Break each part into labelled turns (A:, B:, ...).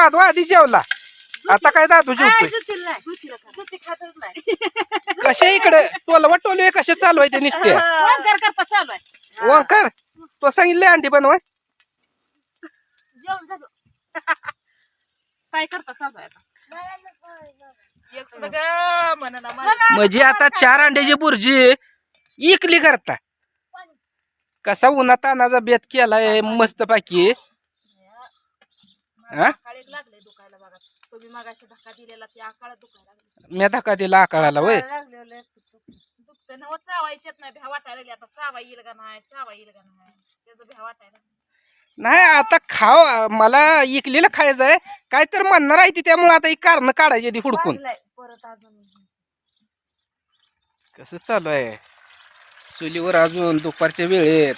A: दादू आधी जेवला आता काय दादू जेवतोय कशा इकडे टोलवा टोलवे कशा चालू आहे ते नुसते ओंकार तो सांगितले अंडी बनवाय
B: काय करता चालू आहे
A: म्हणजे आता 4 अंड्याची बुर्जी इकली करता कसा उन्हा तानाचा बेत केलाय मस्त पैकी
B: लागले दुखायला बघा तुम्ही मगाशी धक्का दिलेला ते आकाळात दुखायला लागले
A: मी धक्का दिला आकाळाला वय
B: दुखतं ना चावायच्यात नाही भ्या वाटायला लागली आता चावा येईल का नाही त्याचं भ्या वाटायला
A: नाही आता खाव मला इकलेलं खायचं आहे काय तर म्हणणार आहे ती त्यामुळे आता ही कारण काढायची ती हुडकून
B: परत अजून
A: कसं चालू आहे चुलीवर अजून दुपारच्या वेळेत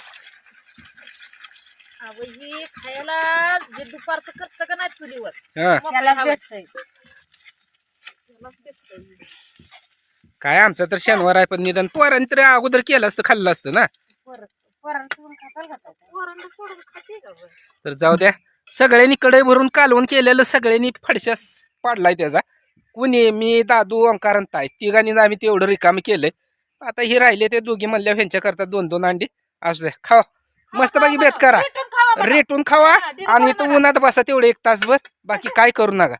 B: ही खायला जे दुपारचं करतं का नाही चुलीवर
A: हा काय आमचं तर शनिवार आहे पण निदान पोरांनी तरी अगोदर केलं असतं खाल्लं असतं ना तर जाऊ द्या सगळ्यांनी कडे भरून कालवून केलेलं सगळ्यांनी फडशास पाडलाय त्याचा कुणी मी दादू ओंकार ताई तिघांनी आम्ही तेवढं रिकामी केलंय आता ही राहिले ते दोघी म्हणल्या ह्यांच्या करता 2-2 अंडी असू द्या खावा मस्त बाकी बेत करा रेटून खावा आणि इथं उन्हात बसा तेवढे 1 तासभर बाकी काय करू नका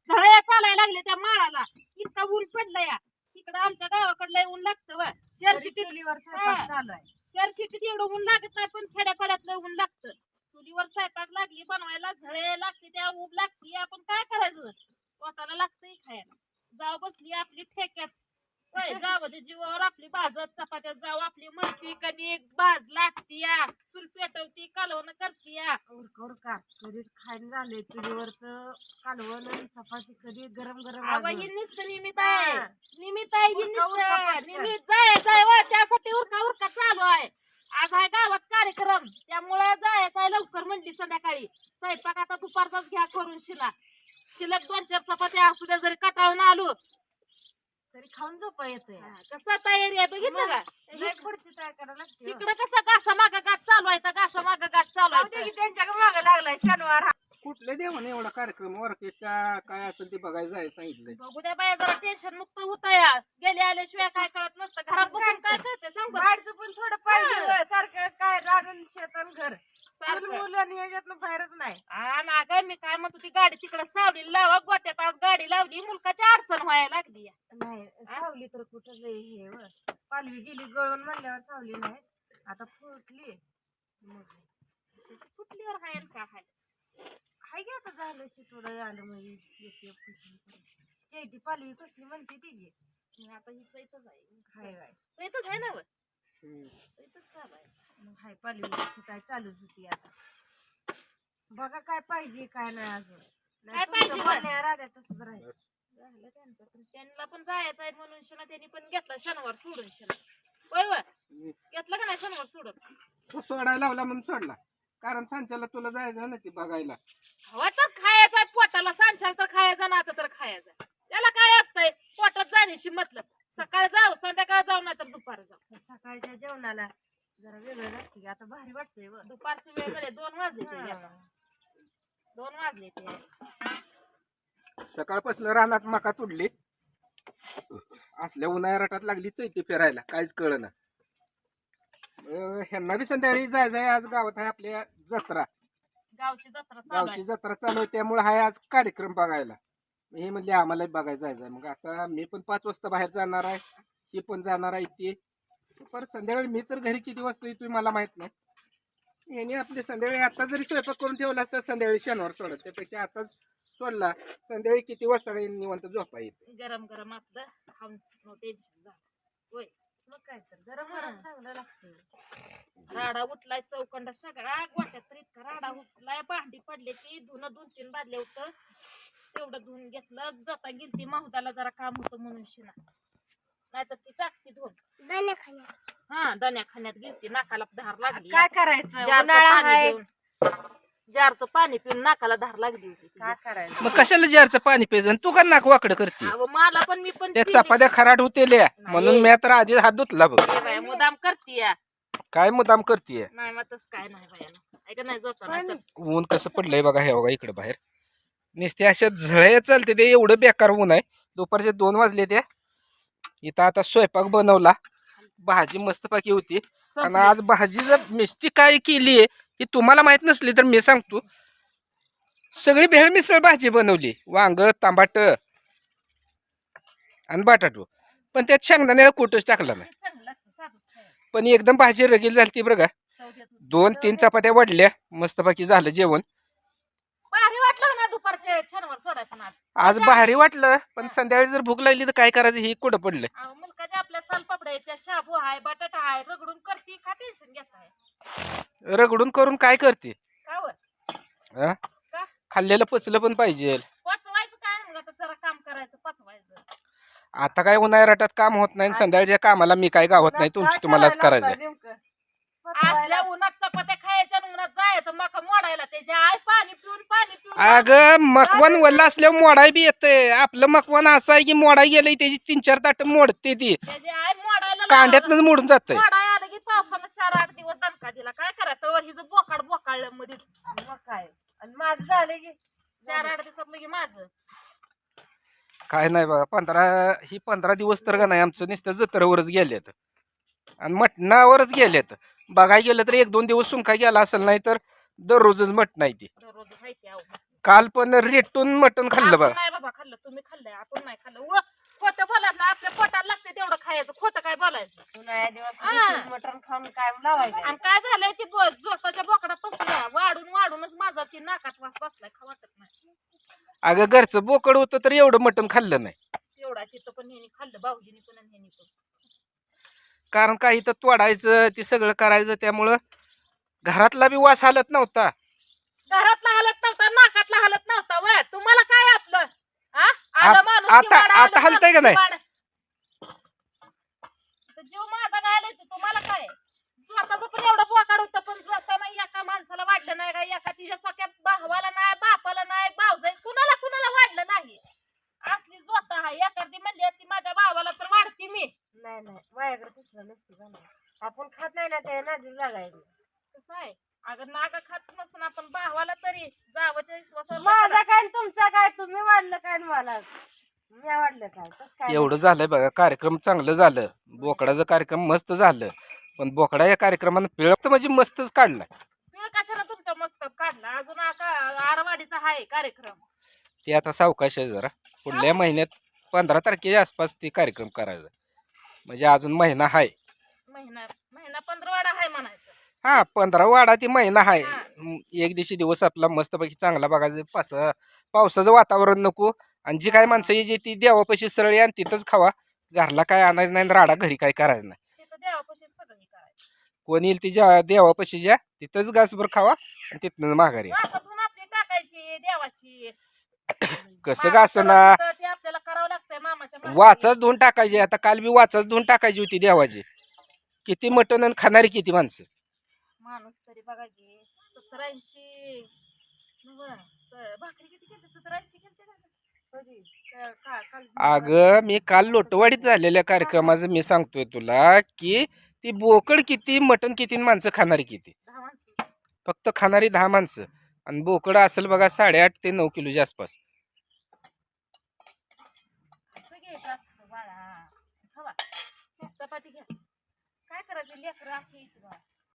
B: झळ्या चालायला लागले त्या माळाला इतका ऊन पडलाय इकडं आमच्या गावाकडलं ऊन लागतं शहरशिटीत एवढं ऊन लागत नाही पण खेड्यापाड्यातलं ऊन लागतं चुलीवर स्वयंपाक लागली बनवायला झळे लागते त्या ऊब लागते आपण काय करायचं पोटाला लागतंय खायला जाव बसली आपली ठेक्यात जावच्या जीवावर आपली भाजत चपात्यात जाव आपली मळती कणिक भाज लागती या चूल पेटवती कालवण करती या कधी खायला झाले चुलीवरचं कालवण चपाती कधी गरम गरम निमित्त जाय त्यासाठी उरका चालू आहे आज आहे गावात कार्यक्रम त्यामुळे जायचं आहे लवकर म्हणली संध्याकाळी स्वयंपाक आता दुपारचाच घ्या करून शिल्लक 2-4 चपात्या असू द्या जरी कटाळून आलो तरी खाऊन झोपा येतोय कसा तयारी आहे बघितलं का तिकडे कसा घासा मागा गाठ चालू आहे घासा मागा गाठ चालू आहे त्यांच्या मागा लागलाय शनिवार
A: कुठल्या देवाने एवढा कार्यक्रम ऑर्केस्ट्रा काय असेल ते बघायचं आहे सांगितलंय
B: बघू द्या बाया जरा टेन्शन मुक्त होत या गेले आल्याशिवाय काय कळत नसतं घरात बसून काय कळते सांग बाहेरचं पण थोडं पाहिजे सारखं काय राहून शेतन घर मुलं याच्यातनं बाहेरच नाही ना काय मी काय म्हणतो ती गाडी तिकडे सावली लावा गोट्यात आज गाडी लावली मुलकाची अडचण व्हायला लागली नाही सावली तर कुठं हे पालवी गेली गळून म्हणल्यावर सावली नाही आता फुटली फुटलीवर हाय का हाय हाय गे आता झालं थोडं आलं म्हणजे ती पालवी कसली म्हणते ती आता ही सैतच आहे हाय सैतच आहे ना सैतच चालू आहे मग हाय पालवी फुटाय चालूच होती आता बघा काय पाहिजे काय नाही अजून काय पाहिजे राहत्यातच राहील झालं त्यांचं पण त्यांना पण जायचं आहे म्हणून शना त्यांनी पण घेतला शनिवार सोडून शना होय घेतला का नाही शनिवार सोडून
A: सोडायला लावला म्हणून सोडला कारण सांच्याला तुला जायचं ना ती बघायला
B: हवा तर खायचं आहे पोटाला सांचाल तर खायचा ना तर खायचं त्याला काय असतंय पोटात जाण्याशी मतलब सकाळी जाऊ संध्याकाळ जाऊ नाही तर दुपार जाऊ सकाळच्या जेवणाला जरा वेगळं लागते आता भारी वाटतंय दुपारची वेळ झाली 2 वाजले 2 वाजले
A: सकाळपासून रानात मका तुडली असल्या उन्हाळ्यात लागली चैती फिरायला काहीच कळना ह्यांना बी संध्याकाळी जायचं आहे आज गावात आहे आपल्या जत्रा गावची जत्रा चालू आहे त्यामुळे हाय आज कार्यक्रम बघायला हे म्हणले आम्हाला बघायला जायचं मग आता मी पण 5 वाजता बाहेर जाणार आहे ही पण जाणार आहे ते परत संध्याकाळी मी तर घरी किती वाजता येतोय मला माहित नाही यांनी आपले संध्याकाळी आता जरी स्वयंपाक करून ठेवला असता संध्याकाळी शनिवार सोडत त्यापेक्षा आताच सोडला संध्याकाळी किती वाजता निवांत झोपा येते
B: गरम गरम आपलं खाऊन टेन्शन होय मग काय तर गरम गरम चांगलं लागतं राडा उठलाय चौकंडा सगळा गोट्यात तर इतका राडा उठलाय भांडी पडले ती धुणं 2-3 बादल्या होतं तेवढं धुवून घेतलं जाता गेलती माहुदाला जरा काम होतं म्हणून शिना नाहीतर ती टाकती धुवून दण्या खाण्यात गेलती नाकाला धार लागली काय करायचं जारचं पाणी पिऊन नाकाला धार लागली होती काय करायचं
A: मग कशाला जारचं पाणी प्यायचं तू का नाक वाकड करते
B: मला पण मी पण
A: त्या चपात्या खराट होतेल्या म्हणून मी तर आधी हात धुतला बघ
B: मुदाम करतीय
A: काय मुदाम करतीये
B: नाही मग तस काय नाही बाया ऐका नाही झोपा
A: ऊन कसं पडलंय बघा हे बघा इकडे बाहेर नुसते अशा झळे चालते ते, एवढं बेकार ऊन आहे. दुपारचे 2 वाजले ते. इथं आता स्वयंपाक बनवला, भाजी मस्तपैकी होती. आणि आज भाजी जर मिस्टी काय केली ही तुम्हाला माहित नसली तर मी सांगतो. सगळी भेळ मिसळ भाजी बनवली, वांग, टमाट आणि बटाटो, पण त्यात शेंगदाण्याला कुठंच टाकला नाही. पण एकदम भाजी रगील झाली ती बरं का. 2-3 चपात्या वाढल्या, मस्तपैकी झालं जेवण.
B: भारी वाटलं ना दुपारचे शनिवार सोडाय. पण
A: आज भारी वाटलं, पण संध्याकाळी जर भूक लागली तर काय करायचं हे कुठं पडलं.
B: मुलकाच्या आपल्या सालपापड्या त्या शाबू आहे, बटाटा आहे, रगडून करते का टेन्शन घेत आहे.
A: रगडून करून काय करते.
B: का
A: खाल्लेलं पचलं पण पाहिजे.
B: पचवायचं काय मग, आता जरा काम करायचं पचवायचं.
A: आता काय उन्हाळ्यात काम होत नाही, संध्याकाळच्या कामाला मी काय गावत नाही, तुमची तुम्हालाच करायचं.
B: असल्या उन्हात चपात्या खायच्या, उन्हात जायचं मका मोडायला, त्याच्या आई पाणी पिऊन
A: अगं मकवान वल्ला असल्यावर मोडाय बी येतंय. आपलं मकवान असं आहे की मोडाय गेलं त्याची 3-4 ताट मोडते ती,
B: त्याची आई मोडायला
A: कांड्यातनच मोडून जातंय.
B: मोडाय आलं की पावसानं 4-8 दिवस दणका दिला, काय करायचं वर हिचं बोकाळ मध्येच. मग काय आणि माझं झालं की 4-8 दिवसातलं की माझं
A: काय नाही बघा. 15 दिवस तर का नाही आमचं नुसतं जत्रेवरच गेलेत आणि मटणावरच गेलेत. बघायला गेलं तर 1-2 दिवस सुनका गेला असेल, नाही तर दररोजच मटण आहे ती.
B: दररोज माहिती आहे.
A: काल पण रेटून मटण खाल्लं बघा.
B: नाही बाबा खाल्लं, तुम्ही खाल्लंय, आपण नाही खाल्लं. खोटं बोलायचं ना, आपल्या पोटाला लागते तेवढं खायचं, खोटं काय बोलायचं. मटण खाऊन काय लावायचं. आणि काय झालंय ती जोताच्या बोकडा पसल्या वाढूनच माझा ती नाकात वास बसलाय, खा वाटत नाही.
A: अगं घरचं बोकड होतं तर एवढं मटण खाल्लं नाही.
B: एवढा तिथं पण ह्यानी खाल्लं, भाऊजीनी पण आणि ह्यानी पण.
A: कारण काही तर तोडायचं ते सगळं करायचं, त्यामुळं घरातला बी वास हालत नव्हता.
B: घरातला हालत नव्हता, नाकातला हालत नव्हता. व तुम्हाला काय आपलं
A: आता हलतंय का नाही.
B: जीव माझा गायला तुम्हाला काय. स्वतःच पण एवढं बोकाड होतं, पण जाताना एका माणसाला वाढलं नाही का, एका तिच्या सख्या भावाला नाही, बापाला नाही, भावजाई कुणाला वाढलं नाही. असली जोता आहे. एखादी म्हणली असती माझ्या भावाला तर वाढती मी. नाही माझ्याकडे दुसरं नसते. आपण खात नाही ना, ते नादी लागायचं. कसं आहे अगं, नागा खात नसून आपण भावाला तरी जावच्या विश्वासावर. माझा काय तुमचा काय, तुम्ही वाढलं काय मला मी वाढलं काय.
A: एवढं झालंय बघा. कार्यक्रम चांगलं झालं, बोकडाचा कार्यक्रम मस्त झालं, पण बोकडा या कार्यक्रमानं पिळ म्हणजे मस्तच काढला.
B: पिळ कशाला तुमचा मस्त काढला. अजून आता आरवाडीचा आहे कार्यक्रम,
A: ते आता सावकाश आहे जरा. पुढल्या महिन्यात 15 तारखेच्या आसपास ते कार्यक्रम करायचा, म्हणजे अजून महिना आहे.
B: महिना 15 वाडा आहे म्हणायचं.
A: हा 15 वाडा ती महिना आहे. एक दिवस आपला मस्तपैकी चांगला बघायचं. पावसाचं वातावरण नको, आणि जी काय माणसं जी ती देवापाशी सरळ आणि तिथंच खावा. घरला काय आणायचं नाही, राडा घरी काय करायचं नाही. कोण येईल तिच्या देवापाशी ज्या तिथंच घासभर खावा आणि तिथनं माघारी.
B: टाकायची देवाची
A: कसं घासना,
B: आपल्याला करावं लागतंय. मामाच्या
A: वाचाच धुवून टाकायची. आता काल बी वाचाच धुवून टाकायची होती देवाची. किती मटण आणि खाणारी किती माणसं.
B: माणूस तरी बघायची 70-80 भाकरी किती केली. 70-80
A: अगं मी काल लोटवाडीत झालेल्या कार्यक्रमाचं मी सांगतोय तुला, की ती बोकड किती, मटण किती, माणसं खाणारी किती.
B: 10 माणसं.
A: फक्त खाणारी 10 माणसं, आणि बोकड असेल बघा 8.5 ते 9 किलोच्या आसपास.
B: चपाती घ्या, काय करायचं लेकरं अशी.